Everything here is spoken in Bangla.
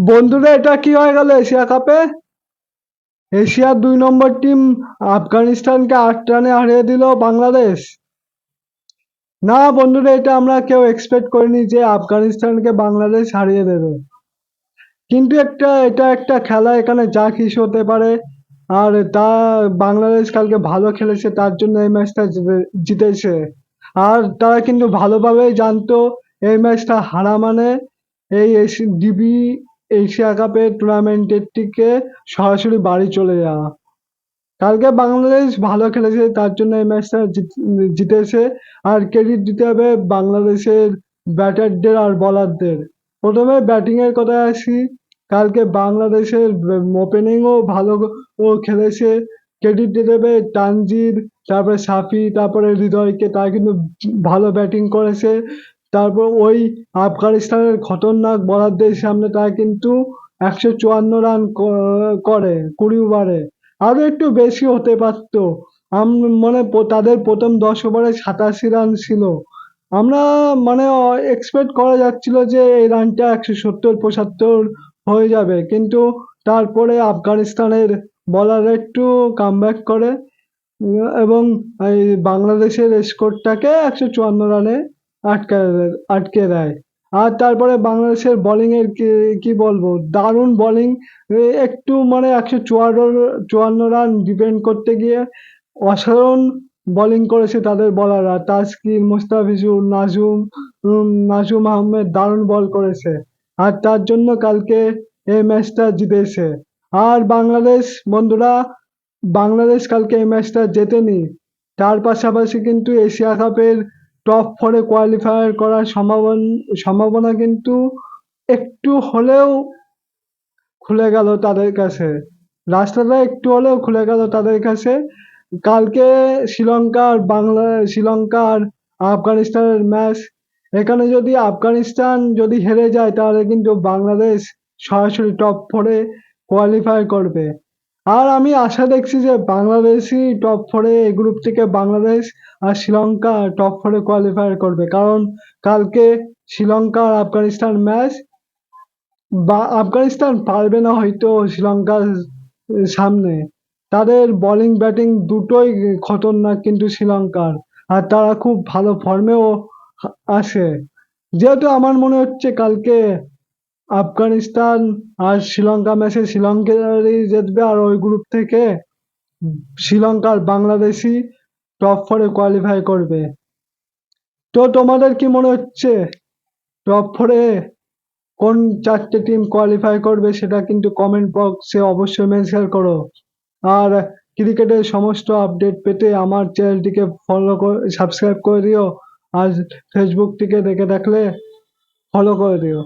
বন্ধুরা, এটা কি হয়ে গেল এশিয়া কাপে? এশিয়ার 2 নম্বর টিম আফগানিস্তানকে 8 রানে হারিয়ে দিল বাংলাদেশ। না বন্ধুরা, এটা আমরা কেউ এক্সপেক্ট করিনি যে আফগানিস্তানকে বাংলাদেশ হারিয়ে দেবে। কিন্তু এটা একটা খেলা, এখানে যা কিছু হতে পারে। আর তা বাংলাদেশ কালকে ভালো খেলেছে, তার জন্য এই ম্যাচটা জিতেছে। আর তারা কিন্তু ভালোভাবেই জানতো এই ম্যাচটা হারা মানে এই ডিবি এশিয়া কাপের টুর্নামেন্টের থেকে সরাসরি বাড়ি চলে যাওয়া। কালকে বাংলাদেশ ভালো খেলেছে, তার জন্য এই ম্যাচটা জিতেছে। আর ক্রেডিট দিতে হবে বাংলাদেশের ব্যাটারদের আর বোলারদের। প্রথমে ব্যাটিং এর কথায় আসি। কালকে বাংলাদেশের ওপেনিংও ভালো খেলেছে। ক্রেডিট দিতে হবে তানজিদ, তারপরে সাফি, তারপরে হৃদয়কে, তারা কিন্তু ভালো ব্যাটিং করেছে। তারপর ওই আফগানিস্তানের খতরনাক বোলারদের সামনে তারা কিন্তু 154 রান করে 20 ওভারে। আরো একটু বেশি হতে পারতো। মানে তাদের প্রথম 10 ওভারে 87 রান ছিল। আমরা মানে এক্সপেক্ট করা যাচ্ছিল যে এই রানটা 170-75 হয়ে যাবে, কিন্তু তারপরে আফগানিস্তানের বলাররা একটু কামব্যাক করে এবং এই বাংলাদেশের স্কোরটাকে 154 রানে আটকে দেয়। আর তারপরে বাংলাদেশের বোলিং এর কি বলবো, দারুণ বোলিং। একটু মানে 154 রান ডিফেন্ড করতে গিয়ে অসাধারণ বোলিং করেছে তাদের বোলাররা। তাসকিন, মুস্তাফিজুর, নাজুম আহমেদ দারুণ বল করেছে। আর তার জন্য কালকে এই ম্যাচটা জিতেছে। আর বাংলাদেশ কালকে এই ম্যাচটা জেতেনি, তার পাশাপাশি কিন্তু এশিয়া কাপের টপ 4-এ কোয়ালিফাই করার সম্ভাবনা কিন্তু একটু হলেও খুলে গেল তাদের কাছে। রাস্তাটা একটু হলেও খুলে গেল তাদের কাছে। কালকে শ্রীলঙ্কা আর আফগানিস্তানের ম্যাচ। এখানে যদি আফগানিস্তান যদি হেরে যায়, তাহলে কিন্তু বাংলাদেশ সরাসরি টপ 4-এ কোয়ালিফাই করবে। আর আমি আশা দেখছি যে বাংলাদেশই টপ 4-এ, এই গ্রুপ থেকে বাংলাদেশ আর শ্রীলঙ্কা টপ 4-এ কোয়ালিফাই করবে। কারণ কালকে শ্রীলঙ্কা আর আফগানিস্তান ম্যাচ, বা আফগানিস্তান পারবে না হয়তো শ্রীলঙ্কার সামনে। তাদের বোলিং ব্যাটিং দুটোই খতরনাক কিন্তু শ্রীলঙ্কার। আর তারা খুব ভালো ফর্মেও আছে। যেহেতু আমার মনে হচ্ছে কালকে আফগানিস্তান আর শ্রীলঙ্কা ম্যাচে শ্রীলঙ্কারই জিতবে, আর ওই গ্রুপ থেকে শ্রীলঙ্কার বাংলাদেশই টপ 4-এ কোয়ালিফাই করবে। তো তোমাদের কি মনে হচ্ছে টপ 4-এ কোন 4টে টিম কোয়ালিফাই করবে, সেটা কিন্তু কমেন্ট বক্সে অবশ্যই মেনশন করো। আর ক্রিকেটের সমস্ত আপডেট পেতে আমার চ্যানেলটিকে সাবস্ক্রাইব করে দিও। আর ফেসবুক থেকে দেখে থাকলে ফলো করে দিও।